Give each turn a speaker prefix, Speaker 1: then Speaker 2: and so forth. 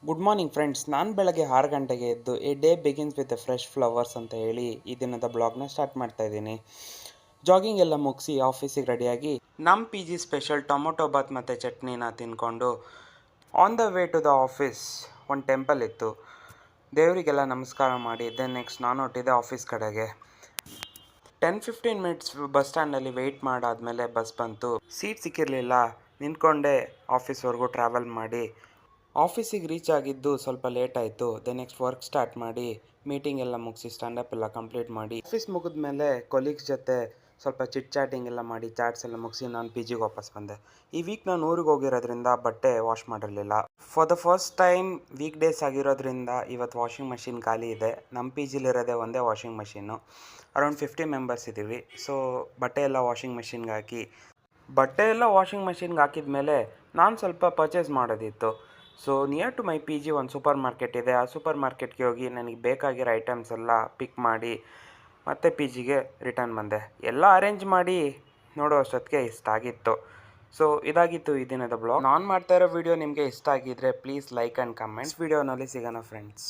Speaker 1: Good morning friends. ನಾನು ಬೆಳಗ್ಗೆ 6 ಗಂಟೆಗೆ ಎದ್ದು A day begins with A fresh flowers ಅಂತ ಹೇಳಿ ಈ ದಿನದ ಬ್ಲಾಗ್ನ ಸ್ಟಾರ್ಟ್ ಮಾಡ್ತಾ ಇದ್ದೀನಿ. ಜಾಗಿಂಗ್ ಎಲ್ಲ ಮುಗಿಸಿ ಆಫೀಸಿಗೆ ರೆಡಿಯಾಗಿ ನಮ್ಮ P G special tomato bath ಮತ್ತು ಚಟ್ನಿನ ತಿಂದ್ಕೊಂಡು on the way to the office ಒಂದು ಟೆಂಪಲ್ ಇತ್ತು. ದೇವರಿಗೆಲ್ಲ ನಮಸ್ಕಾರ ಮಾಡಿ ದೆನ್ ನೆಕ್ಸ್ಟ್ ನಾನು ಹೊಟ್ಟಿದ್ದೆ ಆಫೀಸ್ ಕಡೆಗೆ. 10-15 ಮಿನಿಟ್ಸ್ ಬಸ್ ಸ್ಟ್ಯಾಂಡಲ್ಲಿ ವೆಯ್ಟ್ ಮಾಡಾದಮೇಲೆ ಬಸ್ ಬಂತು. ಸೀಟ್ ಸಿಕ್ಕಿರಲಿಲ್ಲ, ನಿಂತ್ಕೊಂಡೆ ಆಫೀಸ್ವರೆಗೂ ಟ್ರಾವೆಲ್ ಮಾಡಿ ಆಫೀಸಿಗೆ ರೀಚ್ ಆಗಿದ್ದು ಸ್ವಲ್ಪ ಲೇಟ್ ಆಯಿತು. ನೆಕ್ಸ್ಟ್ ವರ್ಕ್ ಸ್ಟಾರ್ಟ್ ಮಾಡಿ ಮೀಟಿಂಗ್ ಎಲ್ಲ ಮುಗಿಸಿ ಸ್ಟ್ಯಾಂಡಪ್ ಎಲ್ಲ ಕಂಪ್ಲೀಟ್ ಮಾಡಿ ಆಫೀಸ್ ಮುಗಿದ ಮೇಲೆ ಕೊಲೀಗ್ಸ್ ಜೊತೆ ಸ್ವಲ್ಪ ಚಿಟ್ ಚಾಟಿಂಗ್ ಎಲ್ಲ ಮಾಡಿ ಚಾಟ್ಸ್ ಎಲ್ಲ ಮುಗಿಸಿ ನಾನು ಪಿ ಜಿಗೆ ವಾಪಸ್ ಬಂದೆ. ಈ ವೀಕ್ ನಾನು ಊರಿಗೆ ಹೋಗಿರೋದ್ರಿಂದ ಬಟ್ಟೆ ವಾಶ್ ಮಾಡಿರಲಿಲ್ಲ. For the first time week days ಆಗಿರೋದ್ರಿಂದ ಇವತ್ತು ವಾಷಿಂಗ್ ಮಷಿನ್ ಖಾಲಿ ಇದೆ. ನಮ್ಮ ಪಿ ಜಿಲಿರೋದೇ ಒಂದೇ ವಾಷಿಂಗ್ ಮಷೀನು. ಅರೌಂಡ್ 50 ಮೆಂಬರ್ಸ್ ಇದ್ದೀವಿ. ಸೊ ಬಟ್ಟೆ ಎಲ್ಲ ವಾಷಿಂಗ್ ಮಷಿನ್ಗೆ ಹಾಕಿದ ಮೇಲೆ ನಾನು ಸ್ವಲ್ಪ ಪರ್ಚೇಸ್ ಮಾಡೋದಿತ್ತು. So near to my P G ಒಂದು ಸೂಪರ್ ಮಾರ್ಕೆಟ್ ಇದೆ. ಆ ಸೂಪರ್ ಮಾರ್ಕೆಟ್ಗೆ ಹೋಗಿ ನನಗೆ ಬೇಕಾಗಿರೋ ಐಟಮ್ಸ್ ಎಲ್ಲ ಪಿಕ್ ಮಾಡಿ ಮತ್ತೆ ಪಿ ಜಿಗೆ ರಿಟರ್ನ್ ಬಂದೆ. ಎಲ್ಲ ಅರೇಂಜ್ ಮಾಡಿ ನೋಡೋ ಅಷ್ಟೊತ್ತಿಗೆ ಇಷ್ಟ ಆಗಿತ್ತು. ಸೊ ಇದಾಗಿತ್ತು ಈ ದಿನದ ಬ್ಲಾಗ್. ನಾನು ಮಾಡ್ತಾ ಇರೋ ವಿಡಿಯೋ ನಿಮಗೆ ಇಷ್ಟ ಆಗಿದ್ದರೆ ಪ್ಲೀಸ್ ಲೈಕ್ ಆ್ಯಂಡ್ ಕಮೆಂಟ್ಸ್. ವಿಡಿಯೋನಲ್ಲಿ ಸಿಗೋಣ ಫ್ರೆಂಡ್ಸ್.